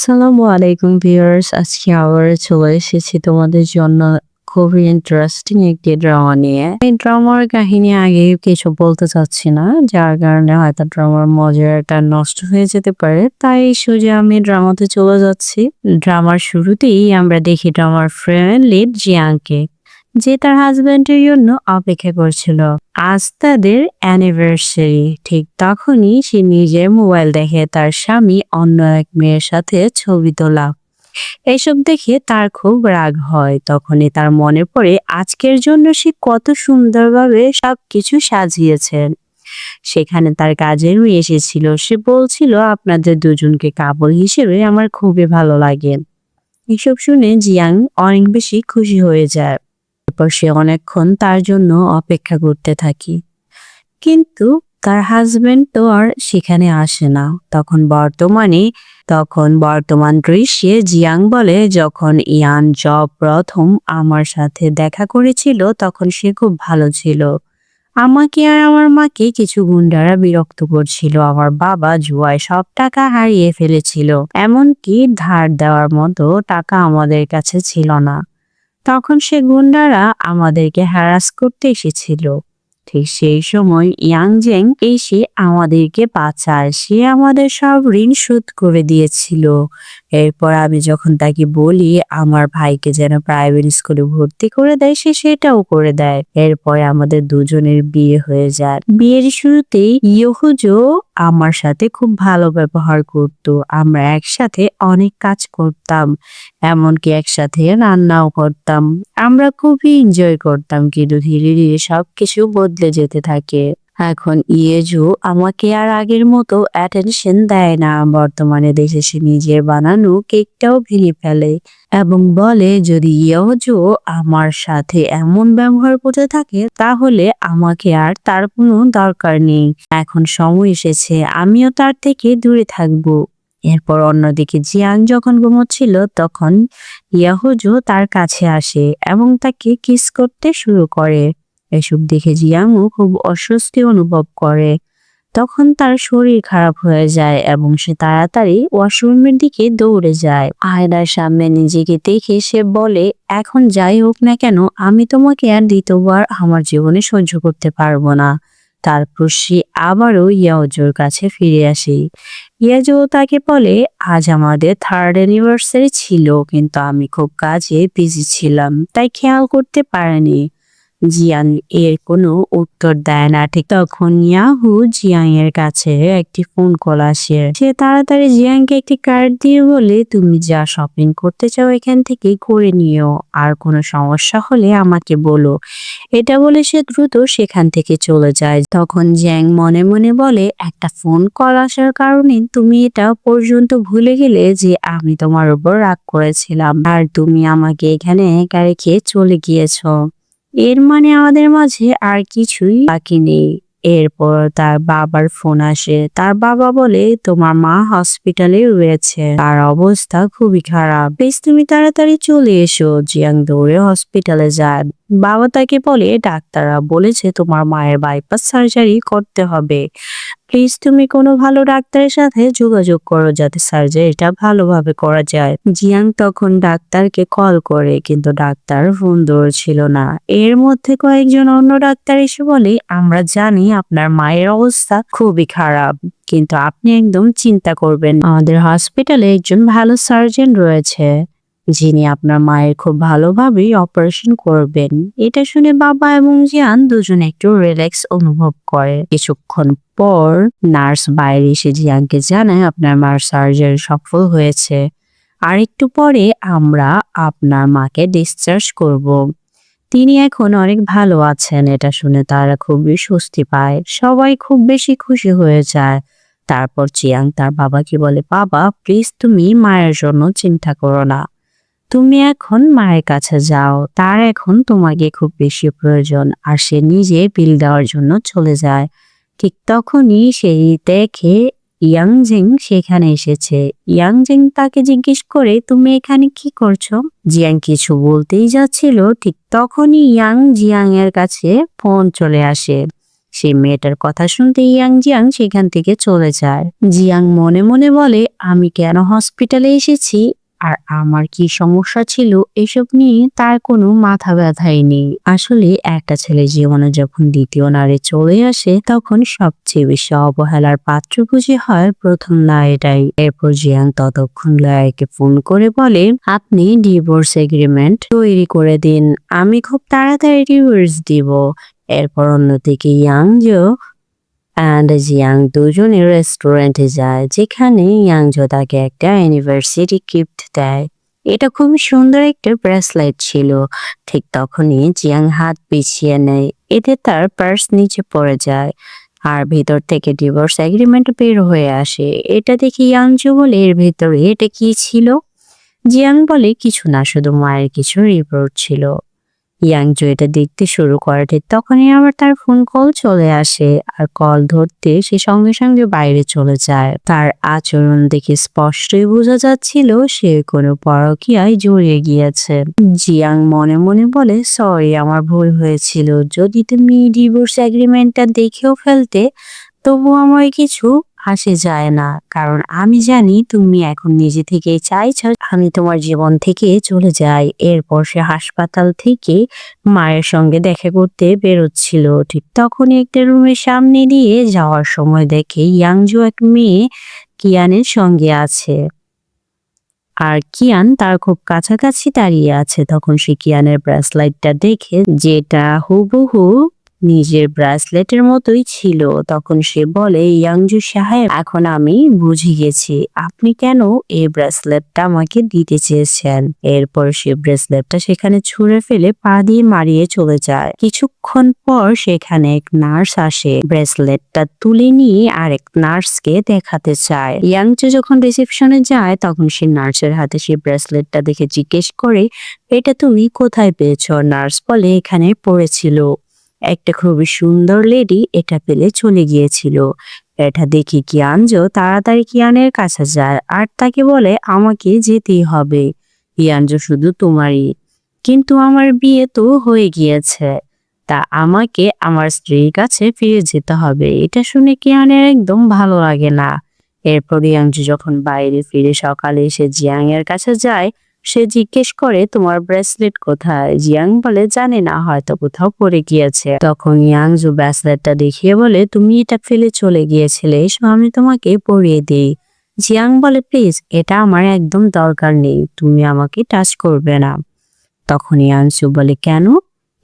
আসসালামু আলাইকুম ভিউয়ার্স, আজকে আবার চলে এসেছি তোমাদের জন্য খুবই ইন্টারেস্টিং একটি ড্রামা নিয়ে। এই ড্রামার কাহিনী আগে কিছু বলতে চাচ্ছি না, যার কারণে হয়তো ড্রামার মজাটা নষ্ট হয়ে যেতে পারে, তাই সোজা আমি ড্রামাতে চলে যাচ্ছি। ড্রামার শুরুতেই আমরা দেখি ড্রামার ফ্রেন্ড লিড জিয়াংকে, যে তার হাজবেন্ডের জন্য অপেক্ষা করছিল। আজ তাদের অ্যানিভার্সারি। ঠিক তখনই সে নিজের মোবাইল দেখে তার স্বামী অন্য এক মেয়ের সাথে ছবি তোলা। এসব দেখে তার খুব রাগ হয়। তখনই তার মনে পড়ে আজকের জন্য সে কত সুন্দরভাবে সবকিছু সাজিয়েছেন। সেখানে তার কাজের মেয়ে এসেছিল। সে বলছিল, আপনাদের দুজনকে কাপড় হিসেবে আমার খুবই ভালো লাগে। এসব শুনে জিয়াং অনেক বেশি খুশি হয়ে যায়। তারপর সে অনেকক্ষণ তার জন্য অপেক্ষা করতে থাকি, কিন্তু তার হাজবেন্ড তো আর সেখানে আসে না। তখন বর্তমান দৃশ্যে জিয়াং বলে, যখন ইয়ান জব প্রথম আমার সাথে দেখা করেছিল তখন সে খুব ভালো ছিল। আমাকে আর আমার মাকে কিছু গুন্ডারা বিরক্ত করছিল। আমার বাবা জুয়ায় সব টাকা হারিয়ে ফেলেছিল, এমনকি ধার দেওয়ার মতো টাকা আমাদের কাছে ছিল না। তখন সে গুন্ডারা আমাদেরকে হ্যারাস করতে এসেছিল। ঠিক সেই সময় ইয়াংজেং এসে আমাদেরকে বাঁচায়। সে আমাদের সব ঋণ শোধ করে দিয়েছিল। এরপর আমি যখন তাকে বলি আমার ভাইকে যেন প্রাইভেট স্কুলে ভর্তি করে দেয়, সে সেটাও করে দেয়। এরপরে আমাদের দুজনের বিয়ে হয়ে যায়। বিয়ের শুরুতেই ইয়োহুজো আমার সাথে খুব ভালো ব্যবহার করত। আমরা একসাথে অনেক কাজ করতাম, এমনকি একসাথে রান্নাও করতাম। আমরা খুবই এনজয় করতাম, কিন্তু ধীরে ধীরে সবকিছু বদলে যেতে থাকে। এখন ইয়েজু আমাকে আর আগের মতো অ্যাটেনশন দেয় না। বর্তমানে দেশে সে নিজের বানানো কেকটাও ভেঙে ফেলে এবং বলে, যদি ইয়েজু আমার সাথে এমন ব্যবহার করতে থাকে তাহলে আমাকে আর তার কোনো দরকার নেই। এখন সময় এসেছে আমিও তার থেকে দূরে থাকবো। এরপর অন্যদিকে জিয়াং যখন ঘুমোচ্ছিল তখন ইয়াহুজো তার কাছে আসে এবং তাকে কিস করতে শুরু করে। এসব দেখে জিয়াংও খুব অস্বস্তি অনুভব করে। তখন তার শরীর খারাপ হয়ে যায় এবং সে তাড়াতাড়ি ওয়াশরুমের দিকে দৌড়ে যায়। আয়নার সামনে নিজেকে দেখে সে বলে, এখন যাই হোক না কেন আমি তোমাকে আর দ্বিতীয়বার আমার জীবনে সহ্য করতে পারবো না। তারপর সে আবারও ইয়াওজোর কাছে ফিরে আসে। ইয়াজো তাকে বলে, আজ আমাদের থার্ড অ্যানিভার্সারি ছিল, কিন্তু আমি খুব কাজে বিজি ছিলাম তাই খেয়াল করতে পারিনি। জিয়াং এর কোনো উত্তর দেয় না। ঠিক তখন ইয়াহু জিয়াং এর কাছে একটি ফোন কল আসে। সে তাড়াতাড়ি জিয়াংকে একটি কার্ড দিয়ে বলে, তুমি যা শপিং করতে চাও এখান থেকে করে নিও, আর কোনো সমস্যা হলে আমাকে বলো। এটা বলে সে দ্রুত সেখান থেকে চলে যায়। তখন জিয়াং মনে মনে বলে, একটা ফোন কল আসার কারণে তুমি এটা পর্যন্ত ভুলে গেলে যে আমি তোমার উপর রাগ করেছিলাম আর তুমি আমাকে এখানে একা রেখে চলে গিয়েছো। এর মানে আমাদের মাঝে আর কিছুই বাকি নেই। এরপর তার বাবার ফোন আসে। তার বাবা বলে, তোমার মা হসপিটালে রয়েছে, তার অবস্থা খুবই খারাপ, প্লিজ তুমি তাড়াতাড়ি চলে এসো। জিয়াং দৌড়ে হসপিটালে যায়। বাবা তাকে বলে, ডাক্তাররা বলেছে তোমার মায়ের বাইপাস সার্জারি করতে হবে, প্লিজ তুমি কোনো ভালো ডাক্তারের সাথে যোগাযোগ করো যাতে সার্জারিটা ভালোভাবে করা যায়। জিয়াং তখন ডাক্তারকে কল করে, কিন্তু ডাক্তার ফোন ধরছিল না। এর মধ্যে কয়েকজন অন্য ডাক্তার এসে বলে, আমরা জানি আপনার মায়ের অবস্থা খুবই খারাপ, কিন্তু আপনি একদম চিন্তা করবেন, আমাদের হসপিটালে একজন ভালো সার্জন রয়েছে যিনি আপনার মায়ের খুব ভালোভাবেই অপারেশন করবেন। এটা শুনে বাবা এবং জিয়ান দুজন একটু রিল্যাক্স অনুভব করে। কিছুক্ষণ পর নার্স বাইরে এসে জিয়াংকে জানায়, আপনার মার সার্জারি সফল হয়েছে, আর একটু পরে আমরা আপনার মাকে ডিসচার্জ করব। তিনি এখন অনেক ভালো আছেন। এটা শুনে তারা খুবই স্বস্তি পায়। সবাই খুব বেশি খুশি হয়ে যায়। তারপর জিয়াং তার বাবাকে বলে, বাবা প্লিজ তুমি মায়ের জন্য চিন্তা করো না, তুমি এখন মায়ের কাছে যাও, তার এখন তোমাকে খুব বেশি প্রয়োজন। আর সে নিজে বিল দেওয়ার জন্য চলে যায়। ঠিক তখনই সেই দেখে ইয়াংজিং সেখানে এসেছে। ইয়াংজিং তাকে জিজ্ঞেস করে, তুমি এখানে কি করছো? জিয়াং কিছু বলতেই যাচ্ছিল, ঠিক তখনই জিয়াং এর কাছে ফোন চলে আসে। সেই মেয়েটার কথা শুনতে ইয়াং জিয়াং সেখান থেকে চলে যায়। জিয়াং মনে মনে বলে, আমি কেন হসপিটালে এসেছি আর আমার কি সমস্যা ছিল এসব নিয়ে তার কোনো মাথা ব্যথাই নেই। আসলে একটা ছেলে জীবনে যখন দ্বিতীয় নারী চলে আসে তখন সবচেয়ে বেশি অবহেলার পাত্র বুঝে হয় প্রথম নারীটাই। এরপর জিয়াং ততক্ষণ লয়ারকে ফোন করে বলে, আপনি ডিভোর্স এগ্রিমেন্ট তৈরি করে দিন, আমি খুব তাড়াতাড়ি ডিভোর্স দিব। এরপর অন্যদিকে ইয়াংজো অ্যান্ড জিয়াং দুজনে রেস্টুরেন্টে যায়, যেখানে ইয়াংজো তাকে একটা অ্যানিভার্সারি গিফট দেয়। এটা খুবই সুন্দর একটা ব্রেসলেট ছিল। ঠিক তখনই জিয়াং হাত পিছিয়ে নেয়, এতে তার পার্স নিচে পড়ে যায় আর ভিতর থেকে ডিভোর্স এগ্রিমেন্ট বের হয়ে আসে। এটা দেখে ইয়াংজো বলে, এর ভিতরে এটা কি ছিল? জিয়াং বলে, কিছু না, শুধু মায়ের কিছু রিপোর্ট ছিল। ইয়াংজো এটা দেখতে শুরু করে, ঠিক তখনই আবার তার ফোন কল চলে আসে আর কল ধরতে সে সঙ্গে সঙ্গে বাইরে চলে যায়। তার আচরণ দেখে স্পষ্টই বোঝা যাচ্ছিল সে কোনো পরকীয়ায় জড়িয়ে গিয়েছে। জিয়াং মনে মনে বলে, সরি, আমার ভুল হয়েছিল। যদি তুমি ডিভোর্স এগ্রিমেন্টটা দেখেও ফেলতে তবু আমার কিছু আসে যায় না, কারণ আমি জানি তুমি এখন নিজে থেকেই চাইছো আমি তোমার জীবন থেকে চলে যাই। এরপর সে হাসপাতাল থেকে মায়ের সঙ্গে দেখা করতে বেরোচ্ছিল, ঠিক তখনই একটা রুমের সামনে দিয়ে যাওয়ার সময় দেখে ইয়াংজো এক মেয়ে কিয়ানের সঙ্গে আছে আর কিয়ান তার খুব কাছাকাছি দাঁড়িয়ে আছে। তখন সে কিয়ানের ব্রেসলেটটা দেখে, যেটা হুবহু নিজের ব্রেসলেটের মতোই ছিল। তখন সে বলে, ইয়াংজু সাহেব, এখন আমি বুঝে গেছি আপনি কেন এই ব্রেসলেটটা আমাকে দিতে চেয়েছেন। এরপর সে ব্রেসলেটটা সেখানে ছুঁড়ে ফেলে পা দিয়ে মারিয়ে চলে যায়। কিছুক্ষণ পর সেখানে এক নার্স আসে, ব্রেসলেটটা তুলে নিয়ে আরেক নার্সকে দেখাতে চায়। ইয়াংজু যখন রিসেপশনে যায় তখন সে নার্সের হাতে সেই ব্রেসলেটটা দেখে জিজ্ঞেস করে, এটা তুমি কোথায় পেয়েছো? নার্স বলে, এখানে পড়েছিল, একটা খুবই সুন্দর লেডি এটা পেলে চলে গিয়েছিল। এটা দেখি কিয়ানজো তাড়াতাড়ি কিয়ানের কাছে যায় আর তাকে বলে, আমাকে যেতেই হবে। কিয়ানজো, শুধু তোমারই, কিন্তু আমার বিয়ে তো হয়ে গিয়েছে, তা আমাকে আমার স্ত্রীর কাছে ফিরে যেতে হবে। এটা শুনে কিয়ানের একদম ভালো লাগে না। এরপর ইয়াংজু যখন বাইরে ফিরে সকালে এসে জিয়াং এর কাছে যায়, সে জিজ্ঞেস করে, তোমার ব্রেসলেট কোথায়? জিয়াং বলে, জানি না, হয়তো কোথাও পড়ে গিয়েছে। তখন ইয়াংজু ব্রেসলেটটা দেখিয়ে বলে, তুমি এটা ফেলে চলে গিয়েছিলে, এসো আমি তোমাকে পরিয়ে দিই। জিয়াং বলে, প্লিজ, এটা আমার একদম দরকার নেই, তুমি আমাকে টাচ করবে না। তখন ইয়াংজু বলে, কেন?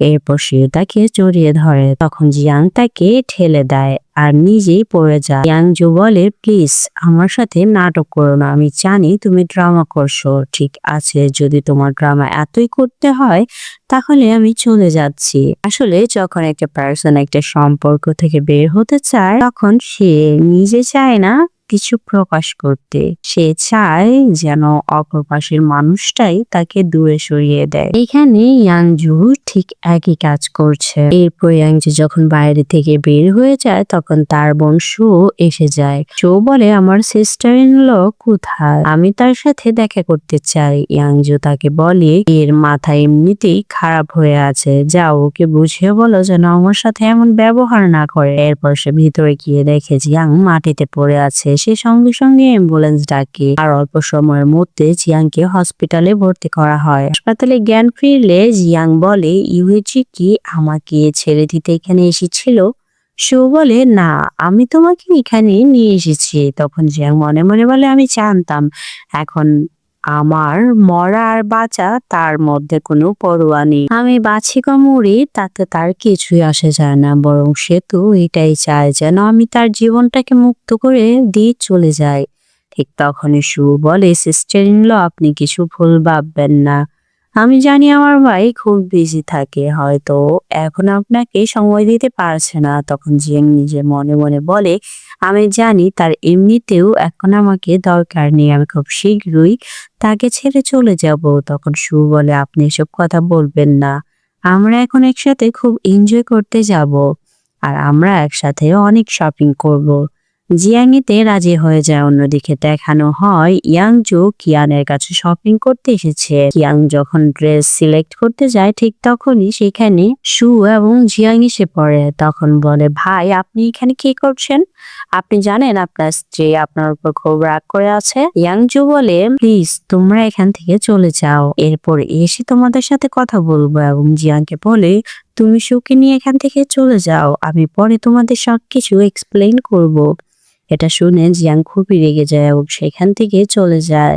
এরপর সে তাকে জড়িয়ে ধরে। তখন জিয়াং তাকে ঠেলে দেয় আর নিজেই পড়ে যায়। ইয়াংজু বলে, প্লিজ আমার সাথে নাটক করো না, আমি জানি তুমি ড্রামা করছো। ঠিক আছে, যদি তোমার ড্রামা এতই করতে হয় তাহলে আমি চলে যাচ্ছি। আসলে যখন একটা পার্সন একটা সম্পর্ক থেকে বের হতে চায় তখন সে নিজে চায় না কিছু প্রকাশ করতে, সে চায় যেন অপর পাশের মানুষটাই তাকে দূরে সরিয়ে দেয়। এখানে ইয়াংজু ঠিক একই কাজ করছে। এরপর ইয়াংজু যখন বাইরে থেকে বের হয়ে যায় তখন তার বোন শো এসে যায়। শো বলে, আমার সিস্টার ইন ল কোথায়? আমি তার সাথে দেখা করতে চাই। ইয়াংজু তাকে বলে, এর মাথা এমনিতেই খারাপ হয়ে আছে, যাও ওকে বুঝিয়ে বলো যেন আমার সাথে এমন ব্যবহার না করে। এরপর সে ভিতরে গিয়ে দেখে জিয়াং মাটিতে পড়ে আছে। সে সঙ্গে সঙ্গে অ্যাম্বুলেন্স ডাকে আর অল্প সময়ের মধ্যে জিয়াংকে হসপিটালে ভর্তি করা হয়। হাসপাতালে জ্ঞান ফিরলে জিয়াং বলে, ইউএজি কি আমাকে ছেড়ে দিতে এখানে এসেছিল? শো বলে, না, আমি তোমাকে এখানে নিয়ে এসেছি। তখন জিয়াং মনে মনে বলে, আমি জানতাম, এখন আমার মরা আর বাঁচা তার মধ্যে কোনো পরোয়া নেই, আমি বাঁচি বা মরি তাতে তার কিছুই আসে যায় না, বরং সে তো এটাই চায় যেন আমি তার জীবনটাকে মুক্ত করে দিয়ে চলে যাই। ঠিক তখনই শু বলে, সিস্টার ইন ল, আপনি কিছু ভুল ভাববেন না, আমি জানি আমার ভাই খুব বিজি থাকে, হয়তো এখন আপনাকে সময় দিতে পারছে না। তখন জিয়াং নিজে মনে মনে বলে, আমি জানি তার এমনিতেও এখন আমাকে দরকার নেই, আমি খুব শীঘ্রই তাকে ছেড়ে চলে যাব। তখন শু বলে, আপনি এসব কথা বলবেন না, আমরা এখন একসাথে খুব এনজয় করতে যাব আর আমরা একসাথে অনেক শপিং করব। জিয়াং এতে রাজি হয়ে যায়। অন্যদিকে দেখানো হয় ইয়াংজু কিয়ানের কাছে শপিং করতে এসেছে। কিয়াং যখন ড্রেস সিলেক্ট করতে যায় ঠিক তখনই সেখানে সু এবং জিয়াং এসে পড়ে। তখন বলে, ভাই আপনি এখানে কি করছেন? আপনি জানেন আপনার স্ত্রী আপনার উপর খুব রাগ করে আছে। ইয়াংজু বলে, প্লিজ তোমরা এখান থেকে চলে যাও, এরপর এসে তোমাদের সাথে কথা বলবো। এবং জিয়াংকে বলে, তুমি সুকে নিয়ে এখান থেকে চলে যাও, আমি পরে তোমাদের সবকিছু এক্সপ্লেইন করব। এটা শুনে জিয়াং খুবই রেগে যায় এবং সেখান থেকে চলে যায়।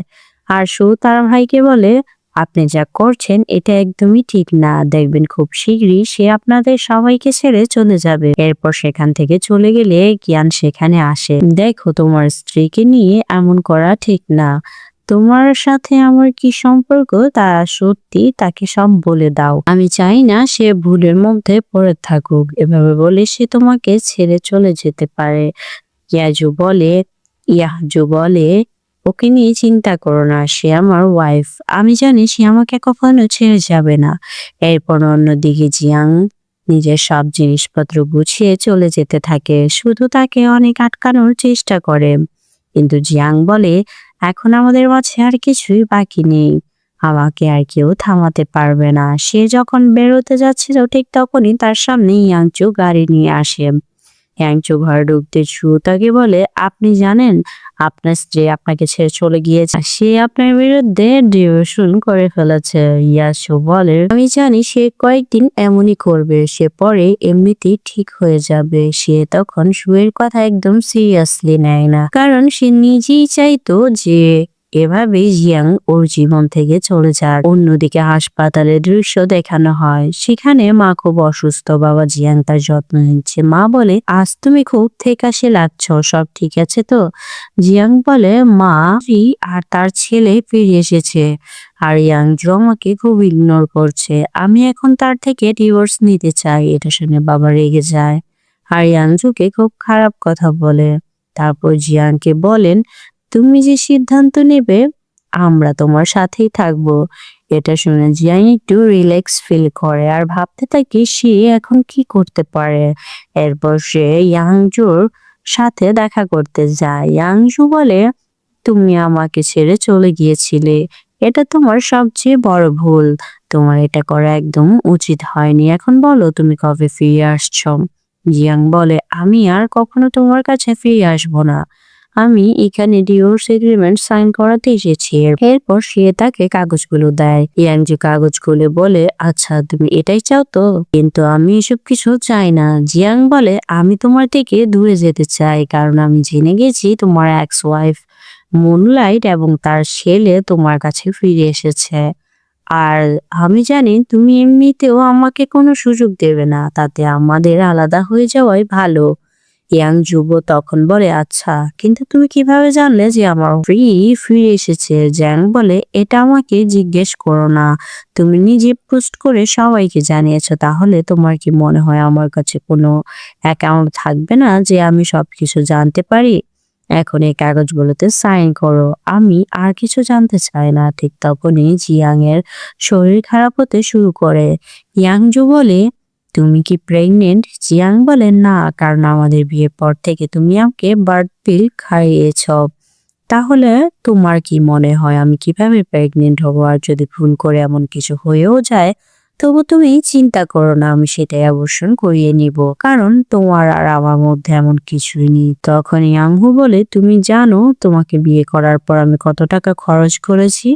আর সু তার ভাইকে বলে, আপনি যা করছেন এটা একদমই ঠিক না, দেখবেন খুব শীঘ্রই সে আপনাদের সবাইকে ছেড়ে চলে যাবে। এরপর সেখান থেকে চলে গেলে কিয়ান সেখানে আসে। দেখো, তোমার স্ত্রীকে নিয়ে এমন করা ঠিক না, তোমার সাথে আমার কি সম্পর্ক তা সত্যি তাকে সব বলে দাও, আমি চাই না সে ভুলের মধ্যে পড়ে থাকুক। এভাবে বলে সে তোমাকে ছেড়ে চলে যেতে পারে। ইয়াহজু বলে, ওকে নিয়ে চিন্তা করো না, সে আমার ওয়াইফ, আমি জানি সে আমাকে কখনো ছেড়ে যাবে না। এরপর অন্যদিকে জিয়াং নিজের সব জিনিসপত্র গুছিয়ে চলে যেতে থাকে। শুধু তাকে অনেক আটকানোর চেষ্টা করে, কিন্তু জিয়াং বলে, এখন আমাদের মাঝে আর কিছুই বাকি নেই, আমাকে আর কেউ থামাতে পারবে না। সে যখন বেরোতে যাচ্ছিল ঠিক তখনই তার সামনে ইয়াংচু গাড়ি নিয়ে আসে। ইয়াংচু ঘরে ঢুকতে সু তাকে বলে, আপনি জানেন আপনার স্ত্রী আপনাকে ছেড়ে চলে গিয়েছে, সে আপনার বিরুদ্ধে ডিভোর্সন করে ফেলেছে। ইয়াসু বলে, আমি জানি সে কয়েকদিন এমনই করবে, সে পরে এমনিতেই ঠিক হয়ে যাবে। সে তখন সুয়ের কথা একদম সিরিয়াসলি নেয় না, কারণ সে নিজেই চাইতো যে এভাবে জিয়াং ওর জীবন থেকে চলে যাক। অন্যদিকে হাসপাতালের দৃশ্য দেখানো হয়, সেখানে মা খুব অসুস্থ, বাবা জিয়াং তার যত্ন নিচ্ছে। মা বলে, আজ তুমি খুব ফ্যাকাশে লাগছো, সব ঠিক আছে তো? জিয়াং বলে, মা আর তার ছেলে ফিরে এসেছে, আর ইয়াংজু আমাকে খুব ইগনোর করছে, আমি এখন তার থেকে ডিভোর্স নিতে চাই। এটা শুনে বাবা রেগে যায় আর ইয়াংজুকে খুব খারাপ কথা বলে। তারপর জিয়াংকে বলেন, তুমি যে সিদ্ধান্ত নেবে আমরা তোমার সাথেই থাকবো। এটা শুনে জিয়াং একটু রিল্যাক্স ফিল করে আর ভাবতে থাকে সে এখন কি করতে পারে। এরপর সে ইয়াংজুর সাথে দেখা করতে যায়। ইয়াংজু বলে, তুমি আমাকে ছেড়ে চলে গিয়েছিলে, এটা তোমার সবচেয়ে বড় ভুল, তোমার এটা করা একদম উচিত হয়নি, এখন বলো তুমি কবে ফিরে আসছো? জিয়াং বলে, আমি আর কখনো তোমার কাছে ফিরে আসবো না, আমি এখানে ডিভোর্স এগ্রিমেন্ট সাইন করাতে এসেছি। এরপর সে তাকে কাগজগুলো দেয়। ইয়াংজু কাগজগুলো বলে, আচ্ছা তুমি এটাই চাও তো, কিন্তু আমি এসব কিছু চাই না। জিয়াং বলে, আমি তোমার থেকে দূরে যেতে চাই, কারণ আমি জেনে গেছি তোমার এক্স ওয়াইফ মুনলাইট এবং তার ছেলে তোমার কাছে ফিরে এসেছে, আর আমি জানি তুমি এমনিতেও আমাকে কোনো সুযোগ দেবে না, তাতে আমাদের আলাদা হয়ে যাওয়াই ভালো। ইয়াং যুব তখন বলে, আচ্ছা কিন্তু তুমি কিভাবে জানলে যে আমার ফিরে এসেছে? জ্যাং বলে, এটা আমাকে জিজ্ঞেস করো না, তুমি নিজে পোস্ট করে সবাইকে জানিয়েছো, তাহলে তোমার কি মনে হয় আমার কাছে কোনো অ্যাকাউন্ট থাকবে না যে আমি সবকিছু জানতে পারি? এখন এই কাগজগুলোতে সাইন করো, আমি আর কিছু জানতে চাই না। ঠিক তখনই জিয়াং এর শরীর খারাপ হতে শুরু করে। ইয়াংজু বলে, তুমি কি প্রেগনেন্ট? জিয়াং বলে, না, কারণ আমাদের বিয়ের পর থেকে তুমি আমাকে বার্থ পিল খাইয়েছ। তাহলে তোমার কি মনে হয় আমি কিভাবে প্রেগনেন্ট হবো? আর যদি ভুল করে এমন কিছু হয়েও যায় তবু তুমি চিন্তা করো না, আমি সেটাই অবসান করিয়ে নিব, কারণ তোমার আর আমার মধ্যে এমন কিছুই নেই। তখন ইয়াংহু বলে, তুমি জানো তোমাকে বিয়ে করার পর আমি কত টাকা খরচ করেছি?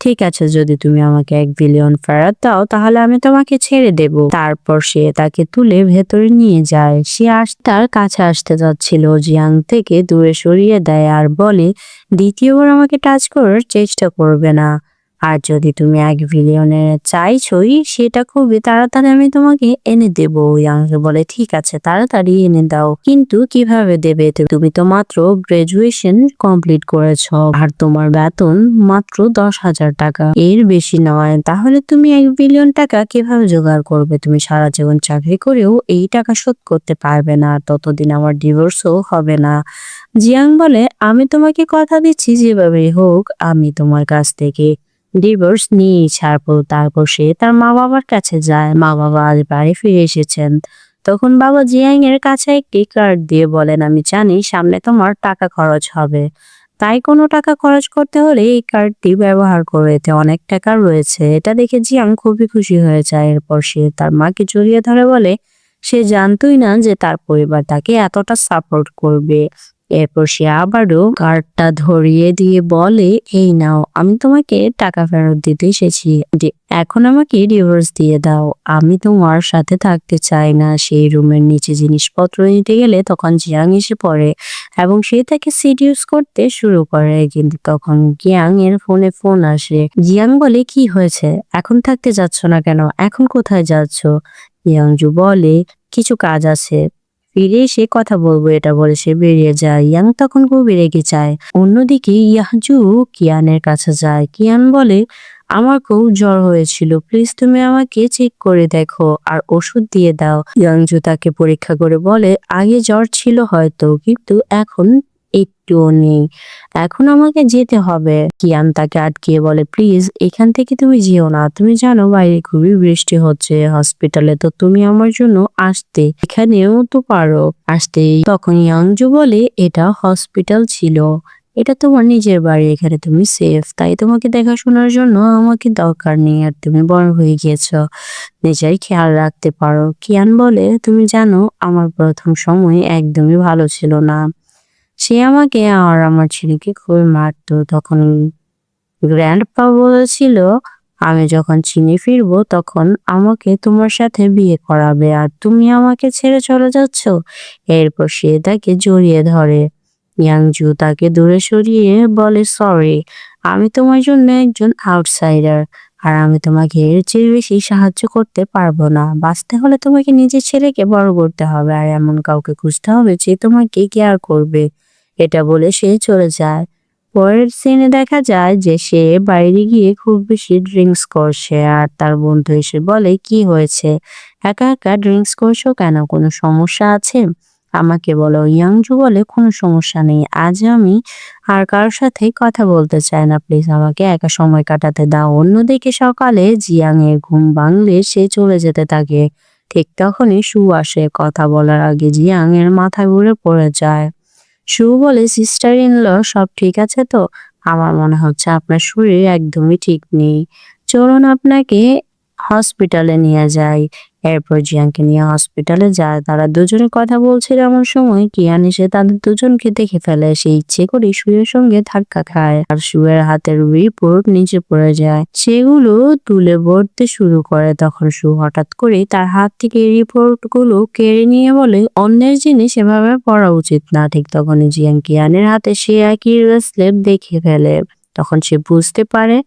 ঠিক আছে, যদি তুমি আমাকে 1 বিলিয়ন ফেরত দাও তাহলে আমি তোমাকে ছেড়ে দেব। তারপর সে তাকে তুলে ভেতরে নিয়ে যায়। সে তার কাছে আসতে যাচ্ছিল, জিয়াং থেকে দূরে সরিয়ে দেয় আর বলে, দ্বিতীয়বার আমাকে টাচ করার চেষ্টা করবে না, আর যদি তুমি 1 বিলিয়নের চাইছই সেটা খুবই তাড়াতাড়ি আমি তোমাকে এনে দেব। ইয়াংকে বলে, ঠিক আছে তাড়াতাড়ি এনে দাও, কিন্তু কিভাবে দেবে? তুমি তো মাত্র গ্রাজুয়েশন কমপ্লিট করেছো আর তোমার বেতন মাত্র 10,000 টাকা, এর বেশি নয়, তাহলে তুমি 1 বিলিয়ন টাকা কিভাবে জোগাড় করবে? তুমি সারা জীবন চাকরি করেও এই টাকা শোধ করতে পারবে না, ততদিন আমার ডিভোর্সও হবে না। জিয়াং বলে, আমি তোমাকে কথা দিচ্ছি যেভাবে হোক আমি তোমার কাছ থেকে ডিভোর্স নিয়ে ছাড়বো। তারপর সে তার মা বাবার কাছে যায়। মা বাবা আজ বাড়ি ফিরে এসেছেন। তখন বাবা জিয়াং এর কাছে একটি কার্ড দিয়ে বলেন, আমি জানি সামনে তোমার টাকা খরচ হবে, তাই কোনো টাকা খরচ করতে হলে এই কার্ডটি ব্যবহার করো, এতে অনেক টাকা রয়েছে। এটা দেখে জিয়াং খুবই খুশি হয়ে যায়। এরপর সে তার মাকে জড়িয়ে ধরে বলে সে জানতোই না যে তার পরিবার তাকে এতটা সাপোর্ট করবে। এরপর সে আবারও কার্ডটা ধরিয়ে দিয়ে বলে, এই নাও, আমি তোমাকে টাকা ফেরত দিতে এসেছি, এখন আমাকে ডিভোর্স দিয়ে দাও, আমি তোমার সাথে থাকতে চাই না। সেই রুমের নিচে জিনিসপত্র নিতে গেলে তখন জিয়াং এসে পড়ে এবং সে তাকে সিডিউস করতে শুরু করে। কিন্তু তখন জিয়াং এর ফোন আসে। জিয়াং বলে, কি হয়েছে, এখন থাকতে যাচ্ছ না কেন, এখন কোথায় যাচ্ছ? ইয়াংজু বলে, কিছু কাজ আছে, ফিরে এসে কথা বলবো, এটা বলে সে বেরিয়ে যায়। ইয়াং তখন খুবই রেগে যায়। অন্যদিকে ইয়াংজু কিয়ানের কাছে যায়। কিয়ান বলে, আমার খুব জ্বর হয়েছিল, প্লিজ তুমি আমাকে চেক করে দেখো আর ওষুধ দিয়ে দাও। ইয়াংজু তাকে পরীক্ষা করে বলে, আগে জ্বর ছিল হয়তো, কিন্তু এখন একটুও নেই, এখন আমাকে যেতে হবে। কিয়ান তাকে আটকিয়ে বলে, প্লিজ এখান থেকে তুমি যেও না, তুমি জানো বাইরে খুবই বৃষ্টি হচ্ছে, হসপিটালে তো তুমি আমার জন্য আসতে, এখানেও তো পারো আসতে। তখন ইয়াংজু বলে, এটা হসপিটাল ছিল, এটা তোমার নিজের বাড়ি, এখানে তুমি সেফ, তাই তোমাকে দেখাশোনার জন্য আমাকে দরকার নেই, আর তুমি বড় হয়ে গিয়েছো, নিজের খেয়াল রাখতে পারো। কিয়ান বলে, তুমি জানো আমার প্রথম সময় একদমই ভালো ছিল না, সে আমাকে আর আমার ছেলেকে খুবই মারতো। তখন গ্র্যান্ডপা বলেছিল আমি যখন চীনে ফিরবো তখন আমাকে তোমার সাথে বিয়ে করাবে, আর তুমি আমাকে ছেড়ে চলে যাচ্ছ। এরপর সে তাকে জড়িয়ে ধরে। ইয়াংজু তাকে দূরে সরিয়ে বলে, সরি, আমি তোমার জন্য একজন আউটসাইডার, আর আমি তোমাকে এর চেয়ে বেশি সাহায্য করতে পারবো না। বাঁচতে হলে তোমাকে নিজের ছেলেকে বড় করতে হবে, আর এমন কাউকে খুঁজতে হবে যে তোমাকে কেয়ার করবে। এটা বলে সে চলে যায়। পরের সিনে দেখা যায় যে সে বাইরে গিয়ে খুব বেশি ড্রিঙ্কস করছে, আর তার বন্ধু এসে বলে, কি হয়েছে, একা একা ড্রিঙ্কস করছো কেন, কোনো সমস্যা আছে, আমাকে বলো। ইয়াংজু বলে, কোনো সমস্যা নেই, আজ আমি আর কারোর সাথে কথা বলতে চাই না, প্লিজ আমাকে একা সময় কাটাতে দাও। অন্যদিকে সকালে জিয়াং এর ঘুম ভাঙলে সে চলে যেতে থাকে। ঠিক তখনই সু আসে। কথা বলার আগে জিয়াং এর মাথা ঘুরে পড়ে যায়। সু বলে, সিস্টার ইন ল, সব ঠিক আছে তো? আমার মনে হচ্ছে আপনার শরীর একদমই ঠিক নেই, চলুন আপনাকে হসপিটালে নিয়ে যাই। এরপর জিয়াংকে নিয়ে হসপিটালে যায়। তারা দুজনে কথা বলছিল এমন সময় কিয়ান এসে তাদের দুজনকে দেখে ফেলে। সে ইচ্ছে করে শুয়ের সঙ্গে ধাক্কা খায়, আর শুয়ের হাতের রিপোর্ট নিচে পড়ে যায়। সেগুলো তুলে পড়তে শুরু করে। তখন সু হঠাৎ করে তার হাত থেকে রিপোর্ট গুলো কেড়ে নিয়ে বলে, অন্যের জিনিস এভাবে পড়া উচিত না। ঠিক তখনই জিয়াং কিয়ানের হাতে সে একই ব্রেসলেট দেখে ফেলে। তখন সে বুঝতে পারে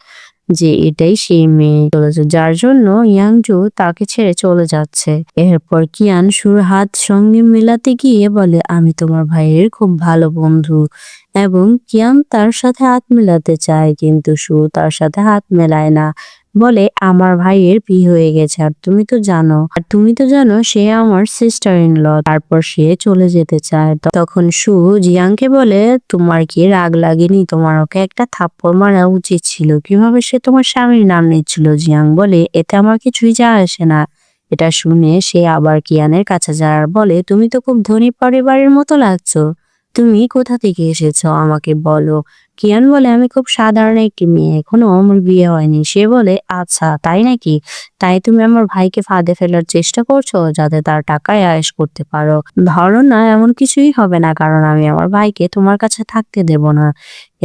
যে এটাই সেই মেয়ে চলেছে যার জন্য ইয়াংজু তাকে ছেড়ে চলে যাচ্ছে। এরপর কিয়ান সুর হাত সঙ্গে মেলাতে গিয়ে বলে, আমি তোমার ভাইয়ের খুব ভালো বন্ধু, এবং কিয়ান তার সাথে হাত মেলাতে চায়, কিন্তু সু তার সাথে হাত মেলায় না, বলে, আমার ভাইয়ের বিয়ে হয়ে গেছে, আর তুমি তো জানো সে আমার সিস্টার ইন ল। তারপর সে চলে যেতে চায়। তখন সু জিয়াংকে বলে, তোমার কি রাগ লাগেনি, তোমার ওকে একটা থাপ্পড় মারা উচিত ছিল, কিভাবে সে তোমার স্বামীর নাম নিচ্ছিল। জিয়াং বলে, এতে আমার কিছুই যায় আসে না। এটা শুনে সে আবার কিয়ানের কাছে যায় আর বলে, তুমি তো খুব ধনী পরিবারের মতো লাগছো, তুমি কোথা থেকে এসেছো আমাকে বলো। কিয়ান বলে, আমি খুব সাধারণ একটি মেয়ে, এখনো আমার বিয়ে হয়নি। সে বলে, আচ্ছা তাই নাকি, তাই তুমি আমার ভাইকে ফাঁদে ফেলার চেষ্টা করছো যাতে তার টাকায় আয়েশ করতে পারো। ধরো না এমন কিছুই হবে না, কারণ আমি আমার ভাইকে তোমার কাছে থাকতে দেব না।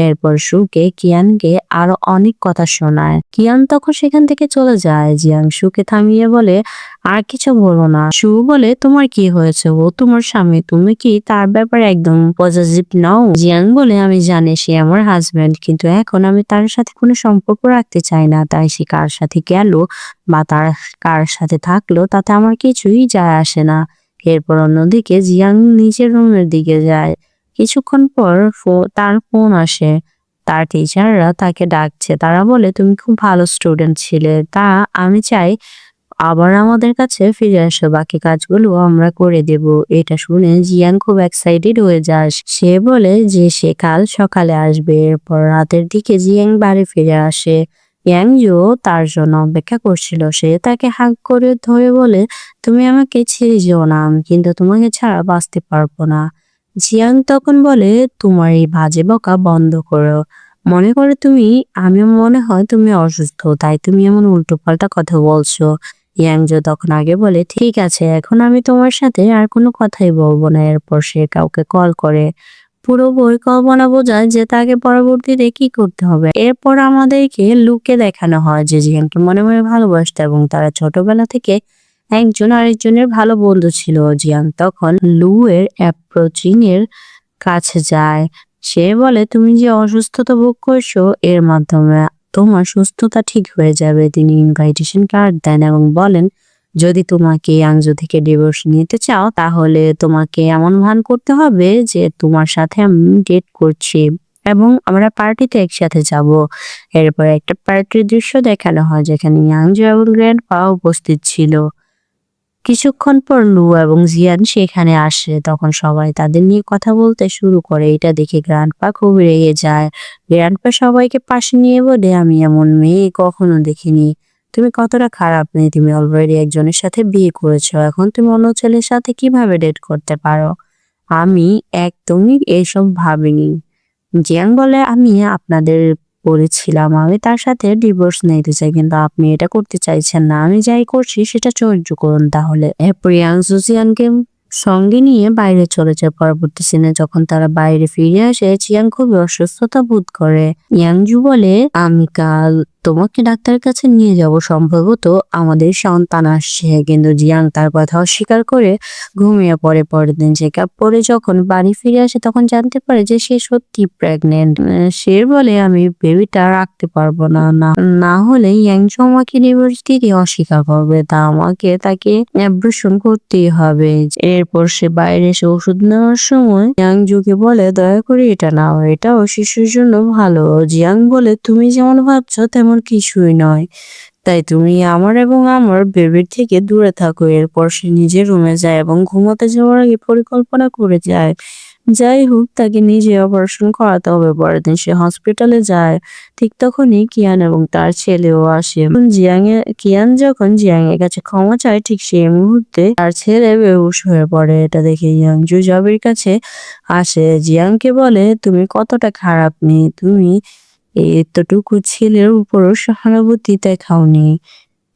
এরপর সুকে কিয়ানকে আরো অনেক কথা শোনায়। কিয়ান তখন সেখান থেকে চলে যায়। জিয়াং সুকে থামিয়ে বলে, আর কিছু বলো না। সু বলে, তোমার কি হয়েছে, ও তোমার স্বামী, তুমি কি তার ব্যাপারে একদম পজিটিভ নাও? জিয়াং বলে, আমি জানি সে আমার হাজবেন্ড, কিন্তু এখন আমি তার সাথে কোনো সম্পর্ক রাখতে চাই না, তাই সে কার সাথে গেল বা তার কার সাথে থাকলো তাতে আমার কিছুই যায় আসে না। এরপর অন্যদিকে জিয়াং নিচের রুমের দিকে যায়। কিছুক্ষণ পর তার ফোন আসে। তার টিচাররা তাকে ডাকছে। তারা বলে, তুমি খুব ভালো স্টুডেন্ট ছিলে, তা আমি চাই আবার আমাদের কাছে ফিরে আসো, বাকি কাজগুলো আমরা করে দেব। এটা শুনে জিয়াং খুব এক্সাইটেড হয়ে যায়। সে বলে যে সে কাল সকালে আসবে। এরপর রাতের দিকে জিয়াং বাড়ি ফিরে আসে। ইয়াংজু তার জন্য অপেক্ষা করছিল। সে তাকে হাগ করে ধরে বলে, তুমি আমাকে ছেড়ে যেও না, আমি কিন্তু তোমাকে ছাড়া বাঁচতে পারবো না। জিয়াং তখন বলে, তোমার এই বাজে বকা বন্ধ করো। মনে করে আমি মনে হয় তুমি অসুস্থ, তাই তুমি এমন উল্টোপাল্টা কথা বলছো। ইয়াংজো তখন আগে বলে, ঠিক আছে, এখন আমি তোমার সাথে আর কোনো কথাই বলবো না। এরপর সে কাউকে কল করে। পুরো পরিকল্পনা বোঝায় যে তাকে পরবর্তীতে কি করতে হবে। এরপর আমাদেরকে লুকে দেখানো হয় যে জিয়ানকে মনে মনে ভালোবাসতো এবং তারা ছোটবেলা থেকে একজন আরেকজনের ভালো বন্ধু ছিল। জিয়ান তখন লু এর অ্যাপ্রোচিং এর কাছে যায়। সে বলে, তুমি যে অসুস্থতা ভোগ করছো এর মাধ্যমে তোমার সুস্থতা ঠিক হয়ে যাবে। তিনি ইনভাইটেশন কার্ড দেন এবং বলেন, যদি তোমাকে ইয়াংজো থেকে ডিভোর্স নিতে চাও তাহলে তোমাকে এমন ভান করতে হবে যে তোমার সাথে আমি ডেট করছি এবং আমরা পার্টিতে একসাথে যাব। এরপর একটা পার্টির দৃশ্য দেখানো হয় যেখানে ইয়াংজো এবং গ্র্যান্ডপা উপস্থিত ছিল। কিছুক্ষণ পর লু এবং জিয়ান সেখানে আসে। তখন সবাই তাদের নিয়ে কথা বলতে শুরু করে। এটা দেখে গ্র্যান্ডপা খুব রেগে যায়। গ্র্যান্ডপা সবাইকে পাশে নিয়ে বলে, আমি এমন মেয়ে কখনো দেখিনি। তুমি কতটা খারাপ মেয়ে, তুমি অলরেডি একজনের সাথে বিয়ে করেছো, এখন তুমি অন্য ছেলের সাথে কিভাবে ডেট করতে পারো? আমি একদমই এসব ভাবিনি। জিয়াং বলে, আমি আপনাদের বলেছিলাম আমি তার সাথে ডিভোর্স নিতে চাই, কিন্তু আপনি এটা করতে চাইছেন না। আমি যাই করছি সেটা সহ্য করুন তাহলে। এরপর ইয়াংজু জিয়ানকে সঙ্গে নিয়ে বাইরে চলে যায়। পরবর্তী সিনে যখন তারা বাইরে ফিরে আসে, জিয়াং খুবই অসুস্থতা বোধ করে। ইয়াংজু বলে, আমি কাল তোমাকে ডাক্তারের কাছে নিয়ে যাব, সম্ভবত আমাদের সন্তান আসছে। কিন্তু জিয়াং তার কথা অস্বীকার করে ঘুমিয়ে পড়ে। পরের দিন চেক আপ করে যখন বাড়ি ফিরে আসে তখন জানতে পারে যে সে সত্যি প্রেগনেন্ট। সে বলে, আমি বেবিটা রাখতে পারবো না, না হলে ইয়াংজু আমাকে ডিভোর্স দিতে অস্বীকার করবে, তাকে অ্যাবর্শন করতেই হবে। এরপর সে বাইরে এসে ওষুধ নেওয়ার সময় ইয়াংজুকে বলে, দয়া করে এটা নাও, এটাও শিশুর জন্য ভালো। জিয়াং বলে, তুমি যেমন ভাবছো তেমন কিছুই নয়, তাই তুমি আমার এবং আমার বেবির থেকে দূরে থাকো। এরপর সে নিজের রুমে যায় এবং ঘুমাতে যাওয়ার আগে পরিকল্পনা করে যায়। যাই হোক, তাকে নিজে অপারেশন করাতে হবে। পরের দিন সে হসপিটালে যায়। ঠিক তখনই কিয়ান এবং তার ছেলেও আসে। কিয়ান যখন জিয়াং এর কাছে ক্ষমা চায়, ঠিক সেই মুহূর্তে তার ছেলে বেহুশ হয়ে পড়ে। এটা দেখে ইয়াংজু জবের কাছে আসে। জিয়াংকে বলে, তুমি কতটা খারাপ মেয়ে, তুমি এতটুকু ছেলের উপরও সহানুভূতি দেখাওনি,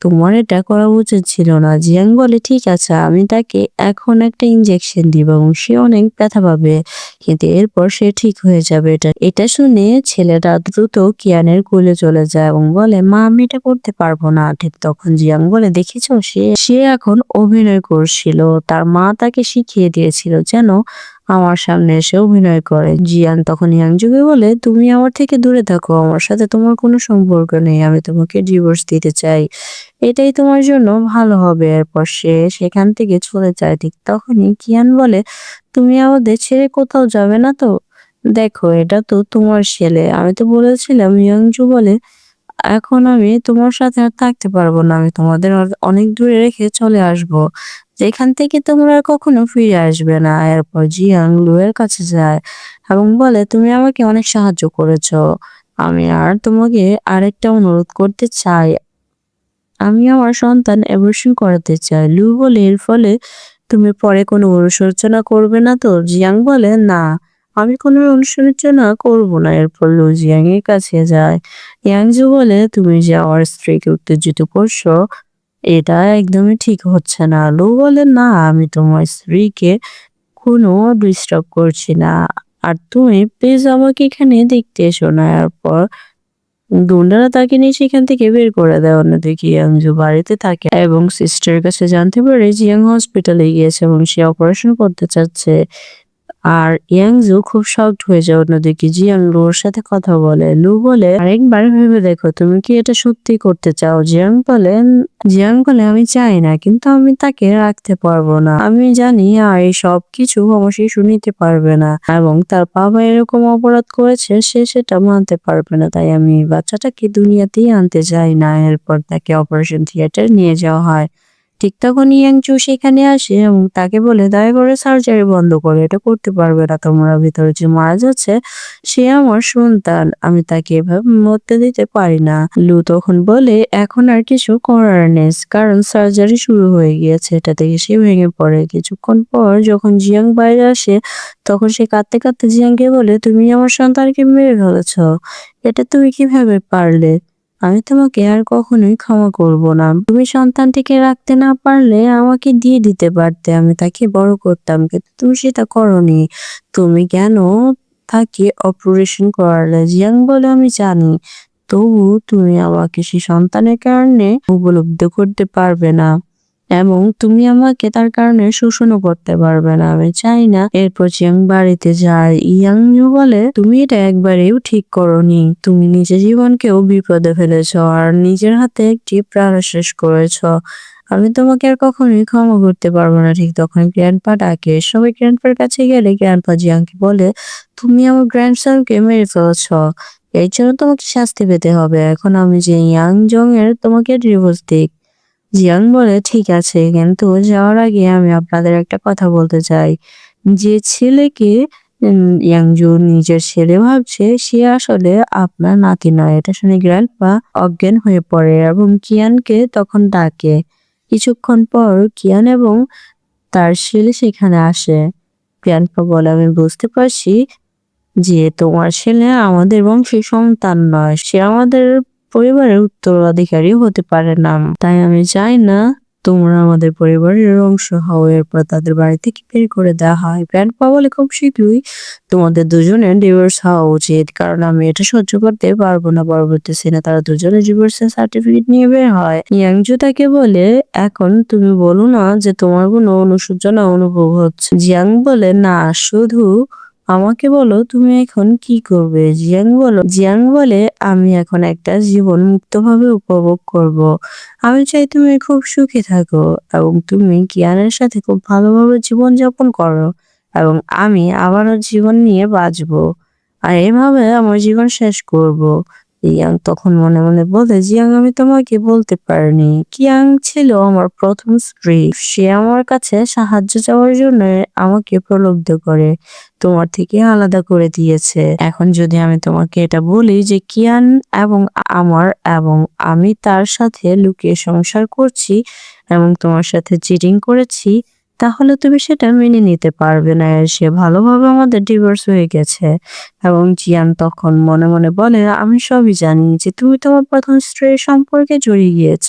তোমার এটা করা উচিত ছিল না। জিয়াং বলে, ঠিক আছে, আমি তাকে এখন একটা ইনজেকশন দিব এবং সে অনেক ব্যথা পাবে, কিন্তু এরপর সে ঠিক হয়ে যাবে। এটা শুনে ছেলেটা দ্রুত কিয়ানের কোলে চলে যায় এবং বলে, মা আমি এটা করতে পারবো না। ঠিক তখন জিয়াং বলে, দেখেছো, সে এখন অভিনয় করছিল, তার মা তাকে শিখিয়ে দিয়েছিল যেন আমার সামনে এসে অভিনয় করে। জিয়ান তখন ইয়াংজুকে বলে, তুমি আমার থেকে দূরে থাকো, আমার সাথে তোমার কোনো সম্পর্ক নেই, আমি তোমাকে ডিভোর্স দিতে চাই, এটাই তোমার জন্য ভালো হবে। এরপর সে সেখান থেকে চলে যায়। ঠিক তখনই কিয়ান বলে, তুমি আমাদের ছেড়ে কোথাও যাবে না তো? দেখো, এটা তো তোমার ছেলে, আমি তো বলেছিলাম। ইয়াংজু বলে, এখন আমি তোমার সাথে আর থাকতে পারবো না, আমি তোমাদের অনেক দূরে রেখে চলে আসব, যেখান থেকে তোমরা আর কখনো ফিরে আসবে না। এরপর জিয়াং লুয়ের কাছে যায় এবং বলে, তুমি আমাকে অনেক সাহায্য করেছো, আমি আর তোমাকে আরেকটা অনুরোধ করতে চাই, আমি আমার সন্তান অ্যাবর্শন করাতে চাই। লু বলে, এর ফলে তুমি পরে কোনো অনুশোচনা করবে না তো? জিয়াং বলে, না, আমি কোনো অনুশোচনা করবো না। এরপর লু জিয়াং এর কাছে যায়। ইয়াংজু বলে, তুমি যে আমার স্ত্রীকে উত্তেজিত করছো এটা একদমই ঠিক হচ্ছে না। লু বলে, না, আমি তোমার স্ত্রীকে কোনো ডিস্টার্ব করছি না, আর তুমি প্লিজ আমাকে এখানে দেখতে এসো না। এরপর গুন্ডারা তাকে নিয়ে সেখান থেকে বের করে দেয়। অন্যদিকে ইয়াংজু বাড়িতে থাকে এবং সিস্টারের কাছে জানতে পারে জিয়াং হসপিটালে গিয়েছে এবং সে অপারেশন করতে চাচ্ছে। আর ইয়াংজু খুব শকড হয়ে যায়। অন্যদিকে জিয়াং লুর সাথে কথা বলে। লু বলে, আরেকবার ভেবে দেখো, তুমি কি এটা সত্যি করতে চাও? জিয়াং বলে, আমি চাই না, কিন্তু আমি তাকে রাখতে পারবো না। আমি জানি আর এই সব কিছু আমার শিশু নিতে পারবে না এবং তার বাবা এরকম অপরাধ করেছে, সে সেটা মানতে পারবে না, তাই আমি বাচ্চাটাকে দুনিয়াতেই আনতে চাই না। এরপর তাকে অপারেশন থিয়েটার নিয়ে যাওয়া হয়। ঠিক তখন ইয়াংচু সেখানে আসে এবং তাকে বলে দয়া করে সার্জারি বন্ধ করে, এটা করতে পারবে না, তোমরা ভিতরে যে মারা যাচ্ছে সে আমার সন্তান, আমি তাকে এভাবে মরতে দিতে পারি না। লু তখন বলে এখন আর কিছু করার নেই কারণ সার্জারি শুরু হয়ে গিয়েছে। এটা থেকে সে ভেঙে পড়ে। কিছুক্ষণ পর যখন জিয়াং বাইরে আসে তখন সে কাঁদতে কাঁদতে জিয়াংকে বলে তুমি আমার সন্তানকে মেরে ফেলেছ, এটা তুমি কিভাবে পারলে? আমি তোমাকে আর কখনোই ক্ষমা করব না। তুমি সন্তানটিকে রাখতে না পারলে আমাকে দিয়ে দিতে পারতে, আমি তাকে বড় করতাম, কিন্তু তুমি সেটা করনি। তুমি কেন তাকে অপারেশন করালে? জিয়াং বলে আমি জানি, তবু তুমি আমাকে সেই সন্তানের কারণে উপলব্ধি করতে পারবে না এবং তুমি আমাকে তার কারণে শোষণও করতে পারবে না। আমি চাই না। এরপর জিয়াং বাড়িতে যায়। ইয়াংইউ বলে তুমি এটা একবারেও ঠিক করনি, তুমি নিজের জীবনকেও বিপদে ফেলেছ আর নিজের হাতে একটি প্রাণ শেষ করেছ। আমি তোমাকে আর কখনোই ক্ষমা করতে পারবো না। ঠিক তখন গ্র্যান্ডপা ডাকে। সবাই গ্র্যান্ডপার কাছে গেলে গ্র্যান্ডপা জিয়াংকে বলে তুমি আমার গ্র্যান্ডসনকে মেরে ফেলেছ, এর জন্য তোমাকে শাস্তি পেতে হবে। এখন আমি যে ইয়াং জং এর তোমাকে ডিভোর্স দিই। জিয়াং বলে ঠিক আছে, কিন্তু যাওয়ার আগে আমি আপনাদের একটা কথা বলতে চাই। যে ছেলেকে ইয়াংজু নিজের ছেলে ভাবছে সে আসলে আপনার নাতি নয়। এটা শুনে গ্র্যান্ডপা অজ্ঞান হয়ে পড়ে এবং কিয়ানকে তখন ডাকে। কিছুক্ষণ পর কিয়ান এবং তার ছেলে সেখানে আসে। গ্র্যান্ডপা বলে আমি বুঝতে পারছি যে তোমার ছেলে আমাদের বংশের সন্তান নয়, সে আমাদের পরিবারের উত্তরাধিকারী হতে পারে না, তাই আমি চাই না তোমরা আমাদের পরিবারের অংশ হও। এরপর তাদের বাড়ি থেকে বের করে দেওয়া হয়। গ্র্যান্ডপা বলে খুব শীঘ্রই তোমাদের দুজনের ডিভোর্স হওয়া উচিত, কারণ আমি এটা সহ্য করতে পারবো না। পরবর্তী সিনে তারা দুজনে ডিভোর্সের সার্টিফিকেট নিয়ে বের হয়। ইয়াংজু তাকে বলে এখন তুমি বলো না যে তোমার কোনো অনুশোচনা অনুভব হচ্ছে। জিয়াং বলে না, শুধু আমাকে বলো তুমি এখন কি করবে। জিয়াং বলে আমি এখন একটা জীবন মুক্তভাবে উপভোগ করব। আমি চাই তুমি খুব সুখে থাকো এবং তুমি কিয়ানের সাথে খুব ভালোভাবে জীবনযাপন করো এবং আমি আবারও জীবন নিয়ে বাঁচবো আর এভাবে আমার জীবন শেষ করব। ইয়াং তখন মনে মনে বলে জিয়াং আমি তোমাকে বলতে পারিনি, কিয়াং ছিল আমার প্রথম স্ত্রী, সে আমার কাছে সাহায্য চাওয়ার জন্য আমাকে প্রলুব্ধ করে তোমার থেকে আলাদা করে দিয়েছে। এখন যদি আমি তোমাকে এটা বলি যে কিয়ান এবং আমার এবং আমি তার সাথে লুকিয়ে সংসার করছি এবং তোমার সাথে চিটিং করেছি, তাহলে তুমি সেটা মেনে নিতে পারবে না। সে ভালোভাবে আমাদের ডিভোর্স হয়ে গেছে। এবং জিয়ান তখন মনে মনে বলে আমি সবই জানি যে তুমি তোমার প্রথম স্ত্রীর সম্পর্কে জড়িয়ে গিয়েছ,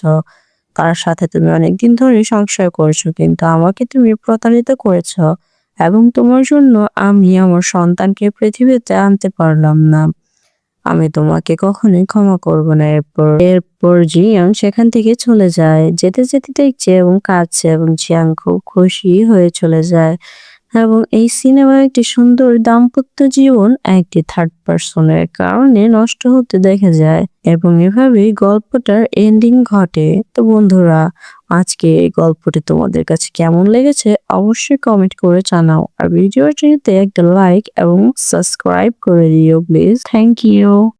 তার সাথে তুমি অনেকদিন ধরে সংসার করছো, কিন্তু আমাকে তুমি প্রতারিত করেছ এবং তোমার জন্য আমি আমার সন্তানকে পৃথিবীতে আনতে পারলাম না। আমি তোমাকে কখনোই ক্ষমা করব না। এরপর জিয়াং সেখান থেকে চলে যায়। যেতে যেতে দেখছে এবং কাঁদছে এবং জিয়াং খুব খুশি হয়ে চলে যায় এবং এই সিনেমায় একটি সুন্দর দাম্পত্য জীবন একটি থার্ড পার্সনের কারণে নষ্ট হতে দেখা যায় এবং এভাবেই গল্পটার এন্ডিং ঘটে। তো বন্ধুরা, আজকে এই গল্পটি তোমাদের কাছে কেমন লেগেছে অবশ্যই কমেন্ট করে জানাও আর ভিডিওটিতে একটা লাইক এবং সাবস্ক্রাইব করে দিও প্লিজ। Thank you.